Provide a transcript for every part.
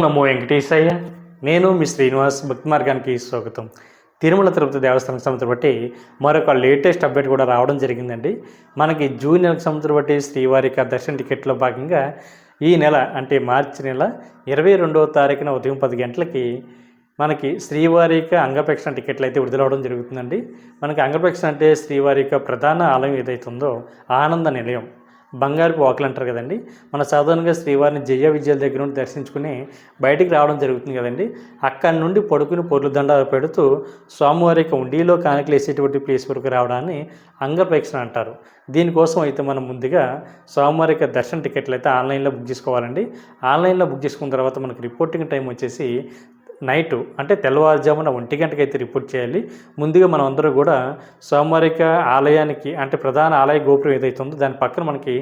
నమో వెంకటేశయ్య. నేను మీ శ్రీనివాస్. భక్తి మార్గానికి స్వాగతం. తిరుమల తిరుపతి దేవస్థానం సంవత్సరం బట్టి మరొక లేటెస్ట్ అప్డేట్ కూడా రావడం జరిగిందండి. మనకి జూన్ నెలకు సంవత్సరం బట్టి శ్రీవారి దర్శన టికెట్లో భాగంగా ఈ నెల అంటే మార్చి నెల 22వ తారీఖున ఉదయం 10 గంటలకి మనకి శ్రీవారి అంగప్రదక్షిణ టికెట్లు అయితే విడుదలవడం జరుగుతుందండి. మనకి అంగప్రదక్షిణ అంటే శ్రీవారి ప్రధాన ఆలయం ఏదైతుందో ఆనంద నిలయం, బంగారుపు వాకులు అంటారు కదండి. మన సాధారణంగా శ్రీవారిని జయ విజయాల దగ్గర నుండి దర్శించుకుని బయటికి రావడం జరుగుతుంది కదండి. అక్కడి నుండి పడుకుని పొర్లు దండ పెడుతూ స్వామివారి ఉండిలో కానుకలు వేసేటువంటి ప్లేస్ వరకు రావడాన్ని అంగప్రదక్షిణ అంటారు. దీనికోసం అయితే మనం ముందుగా స్వామివారి దర్శన టికెట్లు అయితే ఆన్లైన్లో బుక్ చేసుకోవాలండి. ఆన్లైన్లో బుక్ చేసుకున్న తర్వాత మనకి రిపోర్టింగ్ టైం వచ్చేసి నైటు అంటే తెల్లవారుజామున 1 గంటకి అయితే రిపోర్ట్ చేయాలి. ముందుగా మనం అందరూ కూడా స్వామివారి ఆలయానికి అంటే ప్రధాన ఆలయ గోపురం ఏదైతే ఉందో దాని పక్కన మనకి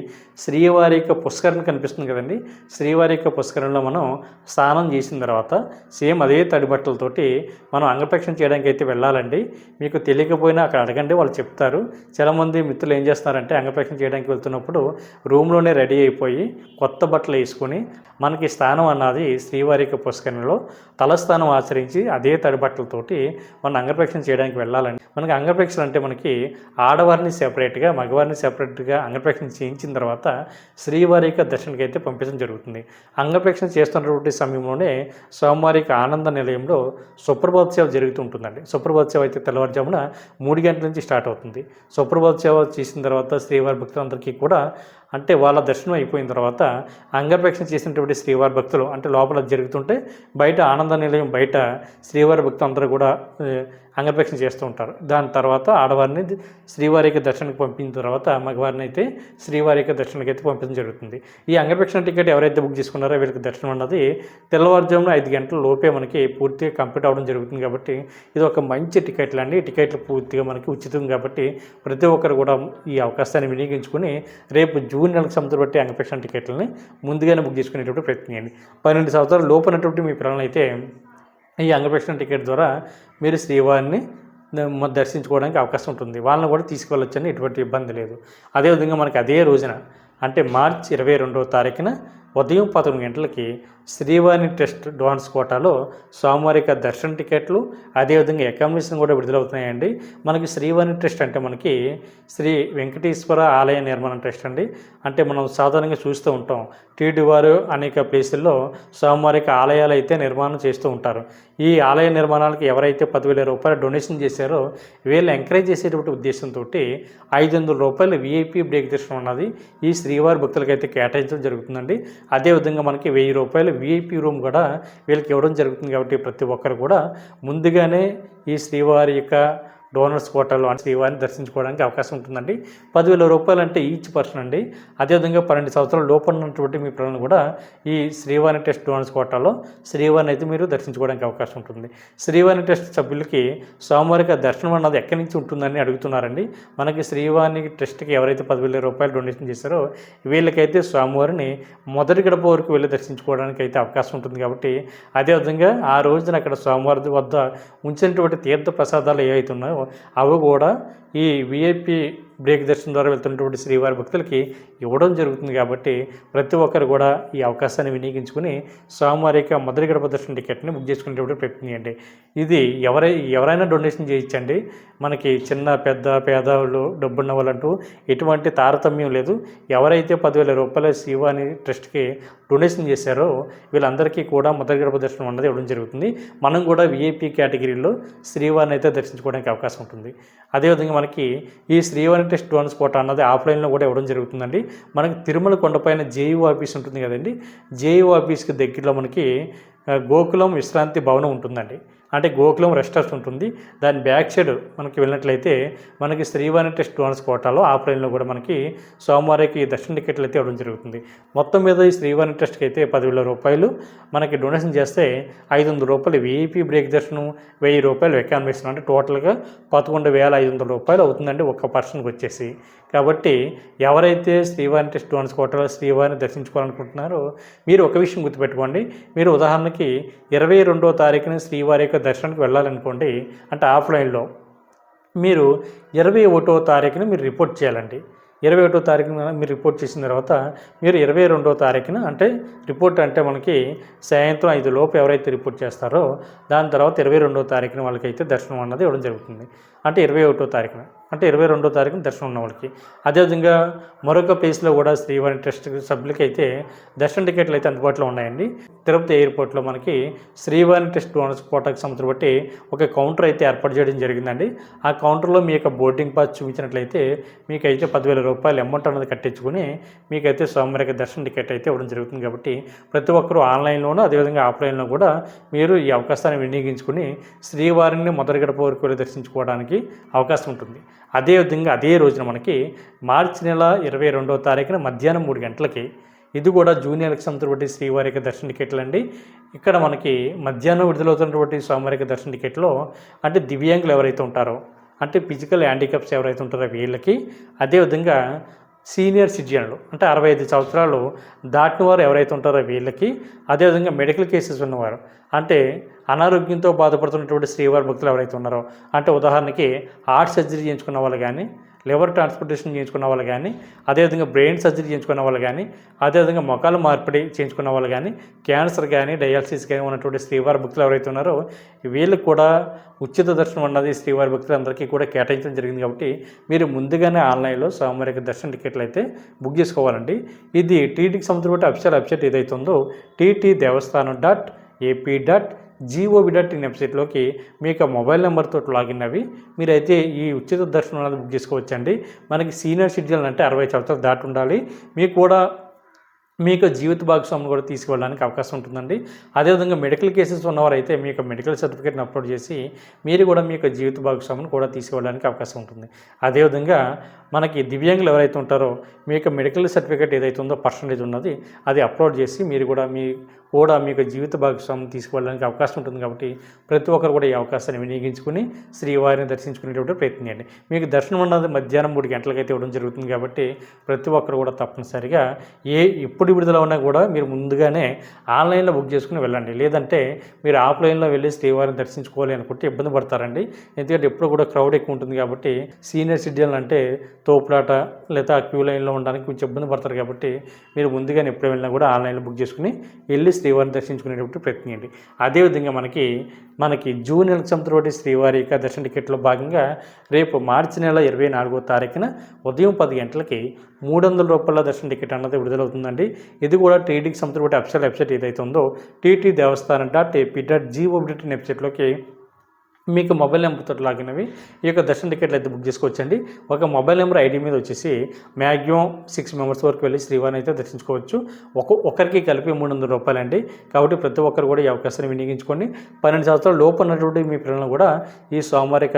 శ్రీవారి పుష్కరణ కనిపిస్తుంది కదండి. శ్రీవారి పుష్కరణలో మనం స్నానం చేసిన తర్వాత సేమ్ అదే తడి బట్టలతోటి మనం అంగప్రదక్షిణ చేయడానికి అయితే వెళ్ళాలండి. మీకు తెలియకపోయినా అక్కడ అడగండి, వాళ్ళు చెప్తారు. చాలామంది మిత్రులు ఏం చేస్తారంటే అంగప్రదక్షిణ చేయడానికి వెళ్తున్నప్పుడు రూమ్లోనే రెడీ అయిపోయి కొత్త బట్టలు వేసుకొని మనకి స్నానం అన్నది శ్రీవారి పుష్కరణలో తలస్నానం ఆచరించి అదే తడి బట్టలతోటి మనం అంగప్రదక్షిణ చేయడానికి వెళ్ళాలండి. మనకి అంగప్రదక్షిణ అంటే మనకి ఆడవారిని సెపరేట్గా మగవారిని సెపరేట్గా అంగప్రదక్షిణ చేయించిన తర్వాత శ్రీవారి దర్శనకి అయితే పంపించడం జరుగుతుంది. అంగప్రదక్షిణ చేస్తున్నటువంటి సమయంలోనే స్వామివారి ఆనంద నిలయంలో సుప్రభాత సేవ జరుగుతూ ఉంటుందండి. సుప్రభాత సేవ అయితే తెల్లవారుజామున 3 గంటల నుంచి స్టార్ట్ అవుతుంది. సుప్రభాత సేవ చేసిన తర్వాత శ్రీవారి భక్తులందరికీ కూడా అంటే వాళ్ళ దర్శనం అయిపోయిన తర్వాత అంగప్రదక్షిణ చేసినటువంటి శ్రీవారి భక్తులు అంటే లోపల జరుగుతుంటే బయట ఆనంద నిలయం బయట శ్రీవారి భక్తులు అందరూ కూడా అంగప్రదక్షిణ చేస్తూ ఉంటారు. దాని తర్వాత ఆడవారిని శ్రీవారి దర్శనకు పంపిన తర్వాత మగవారిని అయితే శ్రీవారి దర్శనకి అయితే పంపించడం జరుగుతుంది. ఈ అంగప్రదక్షిణ టికెట్ ఎవరైతే బుక్ చేసుకున్నారో వీళ్ళకి దర్శనం అన్నది తెల్లవారుజామున 5 గంటల లోపే మనకి పూర్తిగా కంప్లీట్ అవ్వడం జరుగుతుంది. కాబట్టి ఇది ఒక మంచి టికెట్లు అండి. ఈ టికెట్లు పూర్తిగా మనకి ఉచితం కాబట్టి ప్రతి ఒక్కరు కూడా ఈ అవకాశాన్ని వినియోగించుకొని రేపు జూన్ నెలకు సంవత్సరం బట్టి అంగప్రదక్షిణ టికెట్లని ముందుగానే బుక్ చేసుకునేటువంటి ప్రయత్నం చేయండి. 12 సంవత్సరాల లోపనటువంటి మీ పిల్లలు అయితే ఈ అంగప్రదక్షిణ టికెట్ ద్వారా మీరు శ్రీవారిని దర్శించుకోవడానికి అవకాశం ఉంటుంది. వాళ్ళని కూడా తీసుకువెళ్ళొచ్చని ఎటువంటి ఇబ్బంది లేదు. అదేవిధంగా మనకి అదే రోజున అంటే మార్చి 22వ తారీఖున ఉదయం 11 గంటలకి శ్రీవారి ట్రస్ట్ డ్వాన్స్ కోటాలో స్వామివారి దర్శన టికెట్లు అదేవిధంగా అకామిడేషన్ కూడా విడుదలవుతున్నాయండి. మనకి శ్రీవారి ట్రస్ట్ అంటే మనకి శ్రీ వెంకటేశ్వర ఆలయ నిర్మాణ ట్రస్ట్ అండి. అంటే మనం సాధారణంగా చూస్తూ ఉంటాం టీడీ వారు అనేక ప్లేసుల్లో స్వామివారి ఆలయాలు అయితే నిర్మాణం చేస్తూ ఉంటారు. ఈ ఆలయ నిర్మాణాలకు ఎవరైతే 10,000 రూపాయలు డొనేషన్ చేశారో వీళ్ళు ఎంకరేజ్ చేసేటువంటి ఉద్దేశంతో 500 రూపాయలు విఐపి బ్రేక్ దర్శనం ఉన్నది ఈ శ్రీవారి భక్తులకైతే కేటాయించడం జరుగుతుందండి. అదేవిధంగా మనకి 1000 రూపాయలు విఐపి రూమ్ కూడా వీళ్ళకి ఇవ్వడం జరుగుతుంది. కాబట్టి ప్రతి ఒక్కరు కూడా ముందుగానే ఈ శ్రీవారి డోనర్స్ కోటాలో శ్రీవారిని దర్శించుకోవడానికి అవకాశం ఉంటుందండి. 10,000 రూపాయలు అంటే ఈచ్ పర్సన్ అండి. అదేవిధంగా 12 సంవత్సరాల లోపల ఉన్నటువంటి మీ పిల్లలను కూడా ఈ శ్రీవారి టెస్ట్ డోనర్స్ కోటాలో శ్రీవారిని అయితే మీరు దర్శించుకోవడానికి అవకాశం ఉంటుంది. శ్రీవారి టెస్ట్ సభ్యులకి స్వామివారికి దర్శనం అన్నది ఎక్కడి నుంచి ఉంటుందని అడుగుతున్నారండి. మనకి శ్రీవారి టెస్ట్కి ఎవరైతే 10,000 రూపాయలు డొనేషన్ చేశారో వీళ్ళకైతే స్వామివారిని మొదటి గడప వరకు వెళ్ళి దర్శించుకోవడానికి అయితే అవకాశం ఉంటుంది. కాబట్టి అదేవిధంగా ఆ రోజున అక్కడ స్వామివారి వద్ద ఉంచినటువంటి తీర్థ ప్రసాదాలు ఏవైతే ఉన్నాయో అవి కూడా ఈ విఐపి బ్రేక్ దర్శనం ద్వారా వెళ్తున్నటువంటి శ్రీవారి భక్తులకి ఇవ్వడం జరుగుతుంది. కాబట్టి ప్రతి ఒక్కరు కూడా ఈ అవకాశాన్ని వినియోగించుకుని స్వామివారి మొదటి గడప దర్శన టికెట్ని బుక్ చేసుకునేటప్పుడు ప్రయత్నం చేయండి. ఇది ఎవరైనా డొనేషన్ చేయించండి. మనకి చిన్న పెద్ద పేదవాళ్ళు డబ్బున్న వాళ్ళంటూ ఎటువంటి తారతమ్యం లేదు. ఎవరైతే 10,000 రూపాయల శ్రీవారి ట్రస్ట్కి డొనేషన్ చేశారో వీళ్ళందరికీ కూడా మొదటి గడప దర్శనం అన్నది ఇవ్వడం జరుగుతుంది. మనం కూడా విఐపి కేటగిరీలో శ్రీవారిని అయితే దర్శించుకోవడానికి అవకాశం ఉంటుంది. అదేవిధంగా మనకి ఈ శ్రీవారి టెస్ట్ డోనర్స్ కోటా అన్నది ఆఫ్లైన్లో కూడా ఇవ్వడం జరుగుతుందండి. మనకి తిరుమల కొండపైన జేఈఓ ఆఫీస్ ఉంటుంది కదండి. జేఈఓ ఆఫీస్కి దగ్గరలో మనకి గోకులం విశ్రాంతి భవనం ఉంటుందండి. అంటే గోకులం రెస్ట్ హౌస్ ఉంటుంది. దాని బ్యాక్ సైడ్ మనకి వెళ్ళినట్లయితే మనకి శ్రీవారి టెస్ట్ డోనర్స్ కోటాలో ఆఫ్లైన్లో కూడా మనకి సోమవారికి దర్శన టికెట్లు అయితే ఇవ్వడం జరుగుతుంది. మొత్తం మీద ఈ శ్రీవారి టెస్ట్కి అయితే 10,000 రూపాయలు మనకి డొనేషన్ చేస్తే 500 రూపాయలు విఐపి బ్రేక్ దర్శనం, 1000 రూపాయలు అకామిడేషన్ అంటే టోటల్గా 11,500 రూపాయలు అవుతుందండి ఒక్క పర్సన్కి వచ్చేసి. కాబట్టి ఎవరైతే శ్రీవారి టెస్ట్ డోనర్స్ కోటాలో శ్రీవారిని దర్శించుకోవాలనుకుంటున్నారో మీరు ఒక విషయం గుర్తుపెట్టుకోండి. మీరు ఉదాహరణకి 22వ తారీఖున శ్రీవారి దర్శనానికి వెళ్ళాలనుకోండి అంటే ఆఫ్లైన్లో మీరు 21వ తారీఖున మీరు రిపోర్ట్ చేయాలండి. 21వ తారీఖున మీరు రిపోర్ట్ చేసిన తర్వాత మీరు 22వ తారీఖున అంటే రిపోర్ట్ అంటే మనకి సాయంత్రం 5 లోపు ఎవరైతే రిపోర్ట్ చేస్తారో దాని తర్వాత 22వ తారీఖున వాళ్ళకైతే దర్శనం అన్నది ఇవ్వడం జరుగుతుంది. అంటే 21వ తారీఖున అంటే 22వ తారీఖున దర్శనం ఉన్న వాళ్ళకి. అదేవిధంగా మరొక ప్లేస్లో కూడా శ్రీవారి ట్రస్ట్ సభ్యులకి అయితే దర్శన టికెట్లు అయితే అందుబాటులో ఉన్నాయండి. తిరుపతి ఎయిర్పోర్ట్లో మనకి శ్రీవారి ట్రస్ట్ ఓనర్స్ కోటాకు సంబంధించి బట్టి ఒక కౌంటర్ అయితే ఏర్పాటు చేయడం జరిగిందండి. ఆ కౌంటర్లో మీ యొక్క బోర్డింగ్ పాస్ చూపించినట్లయితే మీకైతే 10,000 రూపాయలు అమౌంట్ అనేది కట్టించుకుని మీకైతే స్వామివారికి దర్శన టికెట్ అయితే ఇవ్వడం జరుగుతుంది. కాబట్టి ప్రతి ఒక్కరూ ఆన్లైన్లోనూ అదేవిధంగా ఆఫ్లైన్లో కూడా మీరు ఈ అవకాశాన్ని వినియోగించుకుని శ్రీవారిని మొదటి గడప వరకు వెళ్ళి దర్శించుకోవడానికి అవకాశం ఉంటుంది. అదేవిధంగా అదే రోజున మనకి మార్చి నెల 22వ తారీఖున మధ్యాహ్నం 3 గంటలకి ఇది కూడా జూనియర్కి సంబంధించినటువంటి శ్రీవారికి దర్శన టికెట్లు అండి. ఇక్కడ మనకి మధ్యాహ్నం విడుదలవుతున్నటువంటి స్వామివారికి దర్శన టికెట్లో అంటే దివ్యాంగులు ఎవరైతే ఉంటారో అంటే ఫిజికల్ హ్యాండిక్యాప్స్ ఎవరైతే ఉంటారో వీళ్ళకి, అదేవిధంగా సీనియర్ సిటిజన్లు అంటే 65 సంవత్సరాలు దాటిన వారు ఎవరైతే ఉంటారో వీళ్ళకి, అదేవిధంగా మెడికల్ కేసెస్ ఉన్నవారు అంటే అనారోగ్యంతో బాధపడుతున్నటువంటి శ్రీవారి భక్తులు ఎవరైతే ఉన్నారో అంటే ఉదాహరణకి హార్ట్ సర్జరీ చేయించుకున్న వాళ్ళు కానీ, లివర్ ట్రాన్స్ప్లాంటేషన్ చేయించుకున్న వాళ్ళు కానీ, అదేవిధంగా బ్రెయిన్ సర్జరీ చేయించుకున్న వాళ్ళు కానీ, అదేవిధంగా మొఖాలు మార్పిడి చేయించుకున్న వాళ్ళు కానీ, క్యాన్సర్ కానీ డయాలసిస్ కానీ ఉన్నటువంటి శ్రీవారి భక్తులు ఎవరైతే ఉన్నారో వీళ్ళకి కూడా ఉచిత దర్శనం అన్నది శ్రీవారి భక్తులందరికీ కూడా కేటాయించడం జరిగింది. కాబట్టి మీరు ముందుగానే ఆన్లైన్లో స్వామివారికి దర్శన టికెట్లు అయితే బుక్ చేసుకోవాలండి. ఇది టీటీకి సంబంధించిన అఫీషియల్ వెబ్సైట్ ఏదైతే ఉందో ttdevastanam.ap.gov.in వెబ్సైట్లోకి మీకు మొబైల్ నెంబర్తో లాగిన్ అవి మీరైతే ఈ ఉచిత దర్శనం అనేది బుక్ చేసుకోవచ్చండి. మనకి సీనియర్ సిటిజన్ అంటే 60 సంవత్సరాలు దాటి ఉండాలి. మీకు కూడా మీకు జీవిత భాగస్వామిని కూడా తీసుకువెళ్ళడానికి అవకాశం ఉంటుందండి. అదేవిధంగా మెడికల్ కేసెస్ ఉన్నవారైతే మీ యొక్క మెడికల్ సర్టిఫికేట్ని అప్లోడ్ చేసి మీరు కూడా మీ యొక్క జీవిత భాగస్వామిని కూడా తీసుకువెళ్ళడానికి అవకాశం ఉంటుంది. అదేవిధంగా మనకి దివ్యాంగులు ఎవరైతే ఉంటారో మీ యొక్క మెడికల్ సర్టిఫికేట్ ఏదైతే ఉందో పర్సంటేజ్ ఉన్నది అది అప్లోడ్ చేసి మీరు కూడా మీ యొక్క జీవిత భాగస్వామిని తీసుకువెళ్ళడానికి అవకాశం ఉంటుంది. కాబట్టి ప్రతి ఒక్కరు కూడా ఈ అవకాశాన్ని వినియోగించుకుని శ్రీవారిని దర్శించుకునేటువంటి ప్రయత్నం చేయండి. మీకు దర్శనం అన్నది మధ్యాహ్నం 3 గంటలకైతే ఇవ్వడం జరుగుతుంది. కాబట్టి ప్రతి ఒక్కరు కూడా తప్పనిసరిగా ఎప్పుడు విడుదల ఉన్నా కూడా మీరు ముందుగానే ఆన్లైన్లో బుక్ చేసుకుని వెళ్ళండి. లేదంటే మీరు ఆఫ్లైన్లో వెళ్ళి శ్రీవారిని దర్శించుకోవాలి అనుకుంటే ఇబ్బంది పడతారండి. ఎందుకంటే ఎప్పుడు కూడా క్రౌడ్ ఎక్కువ ఉంటుంది. కాబట్టి సీనియర్ సిటిజన్లు అంటే తోపులాట లేదా క్యూ లైన్లో ఉండడానికి కొంచెం ఇబ్బంది పడతారు. కాబట్టి మీరు ముందుగానే ఎప్పుడు వెళ్ళినా కూడా ఆన్లైన్లో బుక్ చేసుకుని వెళ్ళి శ్రీవారిని దర్శించుకునేటప్పుడు ప్రయత్నం చేయండి. అదేవిధంగా మనకి జూన్ నెలకు సంబంధించిన శ్రీవారి యొక్క దర్శన టికెట్లో భాగంగా రేపు మార్చి నెల 24వ తారీఖున ఉదయం 10 గంటలకి 300 రూపాయల దర్శన టికెట్ అన్నది విడుదలవుతుందండి. ఇది కూడా టీటీకి సంబంధించిన అఫీషియల్ వెబ్సైట్ ఏదైతే ఉందో ttdevastanam.ap.gov.in వెబ్సైట్లోకి మీకు మొబైల్ నెంబర్తో లాగిన్ అవి ఈ యొక్క దర్శన టికెట్లు అయితే బుక్ చేసుకోవచ్చండి. ఒక మొబైల్ నెంబర్ ఐడి మీద వచ్చేసి మ్యాక్సిమం 6 మెంబర్స్ వరకు వెళ్ళి శ్రీవారిని అయితే దర్శించుకోవచ్చు. ఒక్కరికి కలిపి 300 రూపాయలండి. కాబట్టి ప్రతి ఒక్కరు కూడా ఈ అవకాశాన్ని వినియోగించుకొని 12 సంవత్సరాల లోపు ఉన్నటువంటి మీ పిల్లలను కూడా ఈ సోమవారిక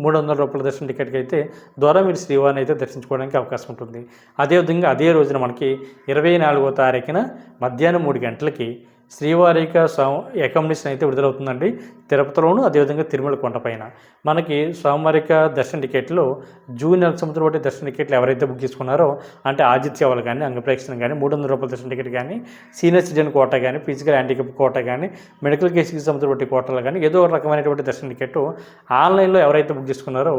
300 రూపాయల దర్శన టికెట్కి అయితే ద్వారా మీరు శ్రీవారిని అయితే దర్శించుకోవడానికి అవకాశం ఉంటుంది. అదేవిధంగా అదే రోజున మనకి 24వ తారీఖున మధ్యాహ్నం 3 గంటలకి శ్రీవారిక అకామిడేషన్ అయితే విడుదలవుతుందండి. తిరుపతిలోను అదేవిధంగా తిరుమల కొండపైన మనకి స్వామివారిక దర్శన టికెట్లు జూన్ నెలకు సంబంధించిన దర్శన టికెట్లు ఎవరైతే బుక్ చేసుకున్నారో అంటే ఆదిత్య వాళ్ళు కానీ అంగప్రేక్షణ కానీ 300 రూపాయల దర్శన టికెట్ కానీ సీనియర్ సిటిజన్ కోటా కానీ ఫిజికల్ హ్యాండిక్యాప్ కోటా కానీ మెడికల్ కేసుకి సంబంధించిన కోటాలు కానీ ఏదో ఒక రకమైనటువంటి దర్శన టికెట్ ఆన్లైన్లో ఎవరైతే బుక్ చేసుకున్నారో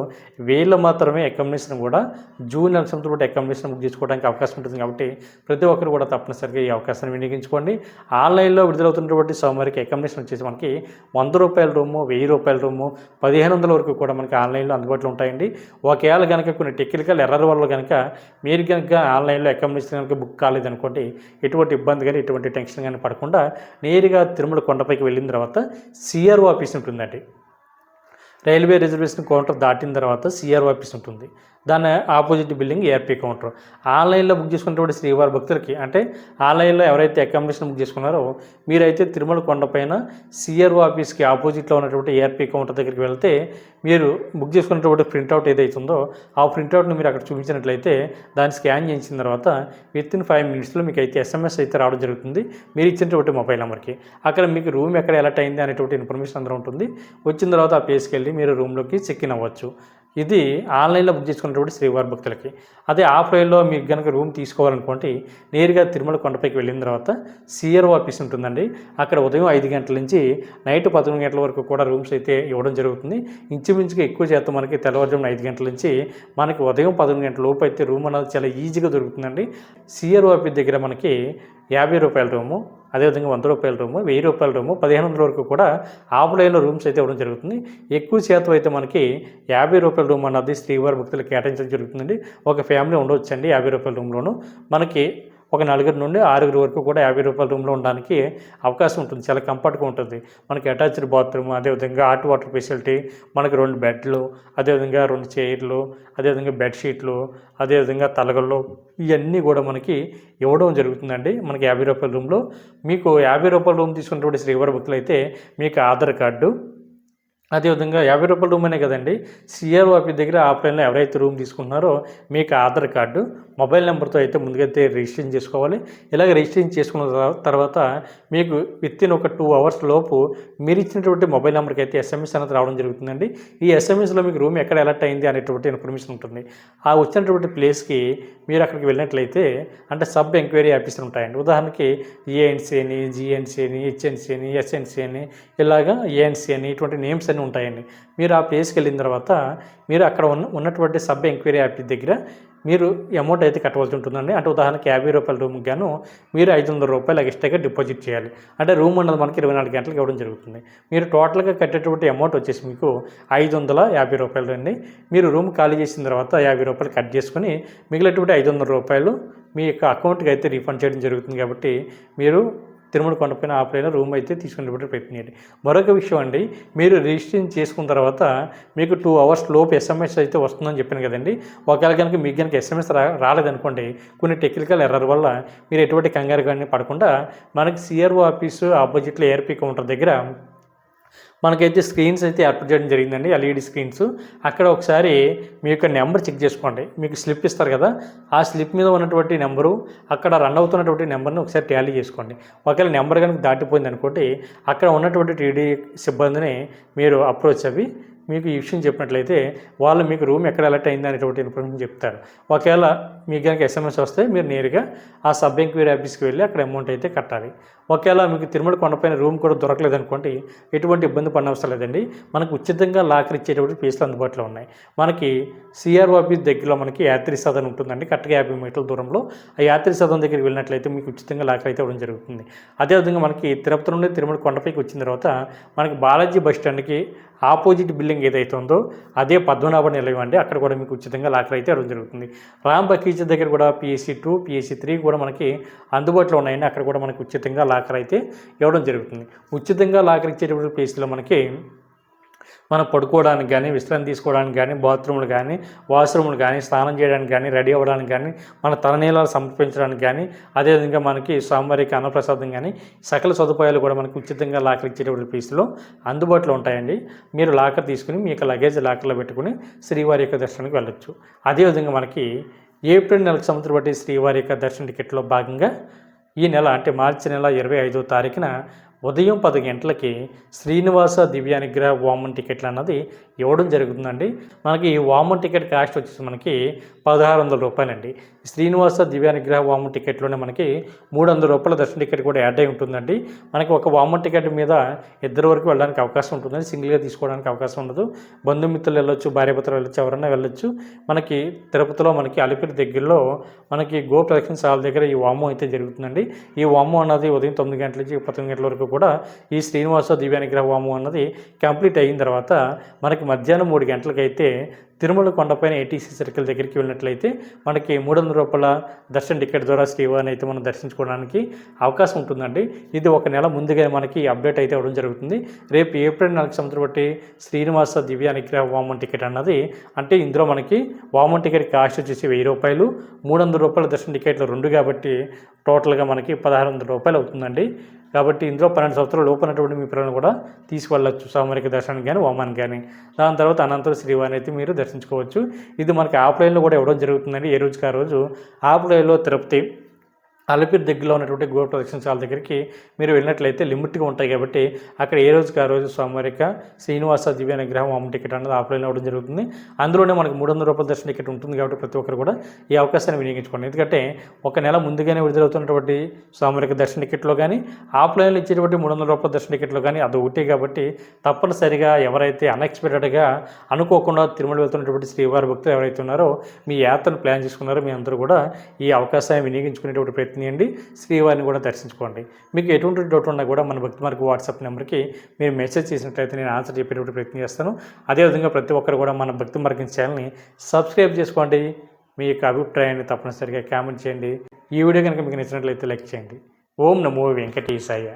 వీళ్ళు మాత్రమే అకామిడేషన్ కూడా జూన్ నెలకు సంబంధించిన అకామిడేషన్ బుక్ చేసుకోవడానికి అవకాశం ఉంటుంది. కాబట్టి ప్రతి ఒక్కరు కూడా తప్పనిసరిగా ఈ అవకాశాన్ని వినియోగించుకోండి. ఆన్లైన్లో విడుదలవుతున్నటువంటి సోమవారికి అకామిడేషన్ వచ్చేసి మనకి 100 రూపాయల రూము, 1000 రూపాయల రూము, 1500 వరకు కూడా మనకి ఆన్లైన్లో అందుబాటులో ఉంటాయండి. ఒకవేళ కనుక కొన్ని టెక్నికల్ ఎర్రర్ వల్ల కనుక మీరు కనుక ఆన్లైన్లో అకామిడేషన్ కనుక బుక్ కాలేదనుకోండి ఎటువంటి ఇబ్బంది కానీ ఎటువంటి టెన్షన్ కానీ పడకుండా నేరుగా తిరుమల కొండపైకి వెళ్ళిన తర్వాత సిఆర్ఓ ఆఫీస్ ఉంటుందండి. రైల్వే రిజర్వేషన్ కౌంటర్ దాటిన తర్వాత సిఆర్ఓ ఆఫీస్ ఉంటుంది. దాని ఆపోజిట్ బిల్డింగ్ ఏఆర్పీ కౌంటర్. ఆన్లైన్లో బుక్ చేసుకున్నటువంటి శ్రీవారి భక్తులకి అంటే ఆన్లైన్లో ఎవరైతే అకామిడేషన్ బుక్ చేసుకున్నారో మీరైతే తిరుమల కొండపైన సిఆర్ఓ ఆఫీస్కి ఆపోజిట్లో ఉన్నటువంటి ఏఆర్పీ కౌంటర్ దగ్గరికి వెళ్తే మీరు బుక్ చేసుకున్నటువంటి ప్రింట్అవుట్ ఏదైతే ఉందో ఆ ప్రింట్అవుట్ని మీరు అక్కడ చూపించినట్లయితే దాన్ని స్కాన్ చేయించిన తర్వాత వితిన్ 5 మినిట్స్లో మీకు అయితే ఎస్ఎంఎస్ అయితే రావడం జరుగుతుంది మీరు ఇచ్చినటువంటి మొబైల్ నెంబర్కి. అక్కడ మీకు రూమ్ ఎక్కడ ఎలర్ట్ అయింది అనేటువంటి ఇన్ఫర్మేషన్ అందరూ ఉంటుంది. వచ్చిన తర్వాత ఆ ప్లేస్కి వెళ్ళి మీరు రూమ్లోకి చెక్ ఇన్ అవ్వచ్చు. ఇది ఆన్లైన్లో బుక్ చేసుకున్నటువంటి శ్రీవారి భక్తులకి. అదే ఆఫ్లైన్లో మీకు కనుక రూమ్ తీసుకోవాలనుకుంటే నేరుగా తిరుమల కొండపైకి వెళ్ళిన తర్వాత సిఆర్ఓ ఆఫీస్ ఉంటుందండి. అక్కడ ఉదయం 5 గంటల నుంచి నైట్ 11 గంటల వరకు కూడా రూమ్స్ అయితే ఇవ్వడం జరుగుతుంది. ఇంచుమించుగా ఎక్కువ శాతం మనకి తెల్లవారుజామున 5 గంటల నుంచి మనకి ఉదయం 11 గంటల లోపు అయితే రూమ్ అనేది చాలా ఈజీగా దొరుకుతుందండి. సిఆర్ఓ ఆఫీస్ దగ్గర మనకి రూ. 50 రూము, అదేవిధంగా రూ. 100 రూము, రూ. 1000 రూము, 1500 వరకు కూడా ఆఫ్లైన్లో రూమ్స్ అయితే ఇవ్వడం జరుగుతుంది. ఎక్కువ శాతం అయితే మనకి రూ. 50 రూమ్ అన్నది శ్రీవారి భక్తులకు కేటాయించడం జరుగుతుందండి. ఒక ఫ్యామిలీ ఉండవచ్చండి రూ. 50 రూమ్లోను. మనకి ఒక 4 నుండి 6 వరకు కూడా రూ. 50 రూమ్లో ఉండడానికి అవకాశం ఉంటుంది. చాలా కంఫర్ట్గా ఉంటుంది. మనకి అటాచ్డ్ బాత్రూమ్, అదేవిధంగా హాట్ వాటర్ ఫెసిలిటీ, మనకి 2 బెడ్లు, అదేవిధంగా 2 చైర్లు, అదేవిధంగా బెడ్షీట్లు, అదేవిధంగా తలగళ్ళు, ఇవన్నీ కూడా మనకి ఇవ్వడం జరుగుతుందండి. మనకి రూ. 50 రూమ్లో. మీకు రూ. 50 రూమ్ తీసుకున్నటువంటి శ్రీవారి భక్తులు అయితే మీకు ఆధార్ కార్డు, అదేవిధంగా రూ. 50 రూమ్ అనే కదండి, సిఆర్ఓ ఆఫీస్ దగ్గర ఆఫ్లైన్లో ఎవరైతే రూమ్ తీసుకున్నారో మీకు ఆధార్ కార్డు, మొబైల్ నెంబర్తో అయితే ముందుగైతే రిజిస్ట్రేషన్ చేసుకోవాలి. ఇలాగ రిజిస్ట్రేషన్ చేసుకున్న తర్వాత మీకు వితిన్ ఒక 2 అవర్స్ లోపు మీరు ఇచ్చినటువంటి మొబైల్ నెంబర్కి అయితే ఎస్ఎంఎస్ అనేది రావడం జరుగుతుందండి. ఈ ఎస్ఎంఎస్లో మీకు రూమ్ ఎక్కడ అలర్ట్ అయింది అనేటువంటి ఇన్ఫర్మేషన్ ఉంటుంది. ఆ వచ్చినటువంటి ప్లేస్కి మీరు అక్కడికి వెళ్ళినట్లయితే అంటే సబ్ ఎంక్వైరీ ఆఫీసులు ఉంటాయండి. ఉదాహరణకి ఏఎన్సీ అని, జిఎన్సీ అని, హెచ్ఎన్సీ అని, ఎస్ఎన్సీ అని, ఇలాగా ఏఎన్సీ అని ఇటువంటి నేమ్స్ అన్నీ ఉంటాయండి. మీరు ఆ ప్లేస్కి వెళ్ళిన తర్వాత మీరు అక్కడ ఉన్నటువంటి సబ్ ఎంక్వైరీ ఆఫీస్ దగ్గర మీరు అమౌంట్ అయితే కట్టవలసి ఉంటుందండి. అంటే ఉదాహరణకి రూ. 50 రూమ్కి గాను మీరు రూ. 500 ఎక్స్ట్రాగా డిపాజిట్ చేయాలి. అంటే రూమ్ అన్నది మనకి 24 గంటలకు ఇవ్వడం జరుగుతుంది. మీరు టోటల్గా కట్టేటువంటి అమౌంట్ వచ్చేసి మీకు రూ. 550 అండి. మీరు రూమ్ ఖాళీ చేసిన తర్వాత రూ. 50 కట్ చేసుకుని మిగిలినటువంటి రూ. 500 మీ యొక్క అకౌంట్కి అయితే రీఫండ్ చేయడం జరుగుతుంది. కాబట్టి మీరు తిరుమల కొండపైన ఆఫ్లైన్లో రూమ్ అయితే తీసుకునేటువంటి ప్రయత్నం చేయండి. మరొక విషయం అండి, మీరు రిజిస్ట్రేషన్ చేసుకున్న తర్వాత మీకు 2 అవర్స్ లోపు ఎస్ఎంఎస్ అయితే వస్తుందని చెప్పాను కదండి. ఒకవేళ కనుక మీకు కనుక ఎస్ఎంఎస్ రాలేదనుకోండి, కొన్ని టెక్నికల్ ఎర్రర్ వల్ల మీరు ఎటువంటి కంగారు కానీ పడకుండా మనకి సిఆర్ఓ ఆఫీసు ఆపోజిట్లో ఏఆర్పీ కౌంటర్ దగ్గర మనకైతే స్క్రీన్స్ అయితే ఏర్పాటు చేయడం జరిగిందండి, ఎల్ఈడి స్క్రీన్స్. అక్కడ ఒకసారి మీ యొక్క నెంబర్ చెక్ చేసుకోండి. మీకు స్లిప్ ఇస్తారు కదా, ఆ స్లిప్ మీద ఉన్నటువంటి నెంబరు, అక్కడ రన్ అవుతున్నటువంటి నెంబర్ని ఒకసారి టాలీ చేసుకోండి. ఒకవేళ నెంబర్ కనుక దాటిపోయింది అనుకోండి, అక్కడ ఉన్నటువంటి టీడీ సిబ్బందిని మీరు అప్రోచ్ అవి మీకు ఈ విషయం చెప్పినట్లయితే వాళ్ళు మీకు రూమ్ ఎక్కడ అలర్ట్ అయింది అనేటువంటి ఇన్ఫర్మేషన్ చెప్తారు. ఒకవేళ మీకు కనుక ఎస్ఎంఎస్ వస్తే మీరు నేరుగా ఆ సబ్ ఎంక్వైరీ ఆఫీస్కి వెళ్ళి అక్కడ అమౌంట్ అయితే కట్టాలి. ఒకవేళ మీకు తిరుమల కొండపైన రూమ్ కూడా దొరకలేదనుకోండి, ఎటువంటి ఇబ్బంది పడనవసరం లేదండి. మనకు ఉచితంగా లాకర్ ఇచ్చేటువంటి ప్లేస్లు అందుబాటులో ఉన్నాయి. మనకి సిఆర్ఓ ఆఫీస్ దగ్గరలో మనకి యాత్రి సదన్ ఉంటుందండి, కరెక్ట్గా 50 మీటర్ల దూరంలో. ఆ యాత్రి సదన్ దగ్గరికి వెళ్ళినట్లయితే మీకు ఉచితంగా లాకర్ అయితే ఇవ్వడం జరుగుతుంది. అదేవిధంగా మనకి తిరుపతి నుండి తిరుమల కొండపైకి వచ్చిన తర్వాత మనకి బాలాజీ బస్ స్టాండ్కి ఆపోజిట్ బిల్డింగ్ ఏదైతే ఉందో అదే పద్మనాభ నిలయం అండి. అక్కడ కూడా మీకు ఉచితంగా లాకర్ అయితే ఇవ్వడం జరుగుతుంది. రామ్ బకీచ్ దగ్గర కూడా PSC 2, PSC 3 కూడా మనకి అందుబాటులో ఉన్నాయండి. అక్కడ కూడా మనకి ఉచితంగా లాకర్ అయితే ఇవ్వడం జరుగుతుంది. ఉచితంగా లాకర్ ఇచ్చేటప్పుడు ప్లేస్లో మనకి మనం పడుకోవడానికి కానీ, విశ్రాంతి తీసుకోవడానికి కానీ, బాత్రూములు కానీ, వాష్రూములు కానీ, స్నానం చేయడానికి కానీ, రెడీ అవ్వడానికి కానీ, మన తలనీలాలు సమర్పించడానికి కానీ, అదేవిధంగా మనకి స్వామివారికి అన్నప్రసాదం కానీ సకల సదుపాయాలు కూడా మనకి ఉచితంగా లాకర్ ఇచ్చేటువంటి ప్లేస్లో అందుబాటులో ఉంటాయండి. మీరు లాకర్ తీసుకుని మీ యొక్క లగేజ్ లాకర్లో పెట్టుకుని శ్రీవారి యొక్క దర్శనానికి వెళ్ళొచ్చు. అదేవిధంగా మనకి ఏప్రిల్ నెలకు సంవత్సరం బట్టి శ్రీవారి యొక్క దర్శన టికెట్లో భాగంగా ఈ నెల అంటే మార్చి నెల 25వ తారీఖున ఉదయం 10 గంటలకి శ్రీనివాస దివ్యానుగ్రహ వామన్ టికెట్లు అన్నది ఇవ్వడం జరుగుతుందండి. మనకి ఈ వామన్ టికెట్ కాస్ట్ వచ్చేసి మనకి 1600 రూపాయలండి. శ్రీనివాస దివ్యానుగ్రహ వామన్ టికెట్లోనే మనకి 300 రూపాయల దర్శన టికెట్ కూడా యాడ్ అయి ఉంటుందండి. మనకి ఒక వామన్ టికెట్ మీద 2 వరకు వెళ్ళడానికి అవకాశం ఉంటుందండి, సింగిల్గా తీసుకోవడానికి అవకాశం ఉండదు. బంధుమిత్రులు వెళ్ళొచ్చు, భార్యాభర్తలు వెళ్ళొచ్చు, ఎవరైనా వెళ్ళొచ్చు. మనకి తిరుపతిలో మనకి అలిపిరి దగ్గరలో మనకి గో ప్రదక్షిణ సాల దగ్గర ఈ వామం అయితే జరుగుతుందండి. ఈ వామం అన్నది ఉదయం 9 గంటల నుంచి 10 గంటల వరకు కూడా ఈ శ్రీనివాస దివ్యానుగ్రహ వామం అన్నది కంప్లీట్ అయిన తర్వాత మనకి మధ్యాహ్నం 3 గంటలకైతే తిరుమల కొండపైన ఏటీసీ సర్కిల్ దగ్గరికి వెళ్ళినట్లయితే మనకి 300 రూపాయల దర్శన టికెట్ ద్వారా శ్రీవారిని అయితే మనం దర్శించుకోవడానికి అవకాశం ఉంటుందండి. ఇది ఒక నెల ముందుగా మనకి అప్డేట్ అయితే అవ్వడం జరుగుతుంది. రేపు ఏప్రిల్ నెలకు సంవత్సరం బట్టి శ్రీనివాస దివ్యానుగ్రహ వామన్ టికెట్ అన్నది అంటే ఇందులో మనకి వామన్ టికెట్ కాస్ట్ వచ్చేసి 1000 రూపాయలు, 300 రూపాయల దర్శన టికెట్లు 2 కాబట్టి టోటల్గా మనకి 1600 రూపాయలు అవుతుందండి. కాబట్టి ఇందులో 12 సంవత్సరాల లోపు ఉన్నటువంటి మీ పిల్లలను కూడా తీసుకువెళ్ళచ్చు సామరిక దర్శనానికి కానీ, వామానికి కానీ. దాని తర్వాత అనంతరం శ్రీవారిని అయితే మీరు దర్శించుకోవచ్చు. ఇది మనకి ఆఫ్లైన్లో కూడా ఇవ్వడం జరుగుతుందండి. ఏ రోజుకి ఆ రోజు ఆఫ్లైన్లో తిరుపతి అలిపిరి దగ్గరలో ఉన్నటువంటి గోడ ప్రదక్షిణశాల దగ్గరికి మీరు వెళ్ళినట్లయితే లిమిట్గా ఉంటాయి కాబట్టి అక్కడ ఏ రోజుకి ఆ రోజు స్వామివారిక శ్రీనివాస దివ్య అనుగ్రహం హోమ్ టికెట్ అనేది ఆఫ్లైన్ అవ్వడం జరుగుతుంది. అందులోనే మనకు 300 రూపాయల దర్శన టికెట్ ఉంటుంది కాబట్టి ప్రతి ఒక్కరు కూడా ఈ అవకాశాన్ని వినియోగించుకోండి. ఎందుకంటే ఒక నెల ముందుగానే విడుదలవుతున్నటువంటి స్వామివారిక దర్శన టికెట్లో కానీ ఆఫ్లైన్లో ఇచ్చేటువంటి 300 రూపాయల దర్శన టికెట్లో కానీ అది ఒకటే కాబట్టి తప్పనిసరిగా ఎవరైతే అన్ఎక్స్పెక్టెడ్గా అనుకోకుండా తిరుమల వెళ్తున్నటువంటి శ్రీవారి భక్తులు ఎవరైతే ఉన్నారో మీ యాత్రను ప్లాన్ చేసుకున్నారో మీ అందరూ కూడా ఈ అవకాశాన్ని వినియోగించుకునేటువంటి ప్రయత్నం చేయండి. శ్రీవారిని కూడా దర్శించుకోండి. మీకు ఎటువంటి డౌట్ ఉన్నా కూడా మన భక్తి మార్గ వాట్సాప్ నెంబర్కి మీరు మెసేజ్ చేసినట్లయితే నేను ఆన్సర్ చెప్పేటువంటి ప్రయత్నం చేస్తాను. అదేవిధంగా ప్రతి ఒక్కరు కూడా మన భక్తి మార్గం ఛానల్ని సబ్స్క్రైబ్ చేసుకోండి. మీ యొక్క అభిప్రాయాన్ని తప్పనిసరిగా కామెంట్ చేయండి. ఈ వీడియో కనుక మీకు నచ్చినట్లయితే లైక్ చేయండి. ఓం నమో వెంకటేశాయ.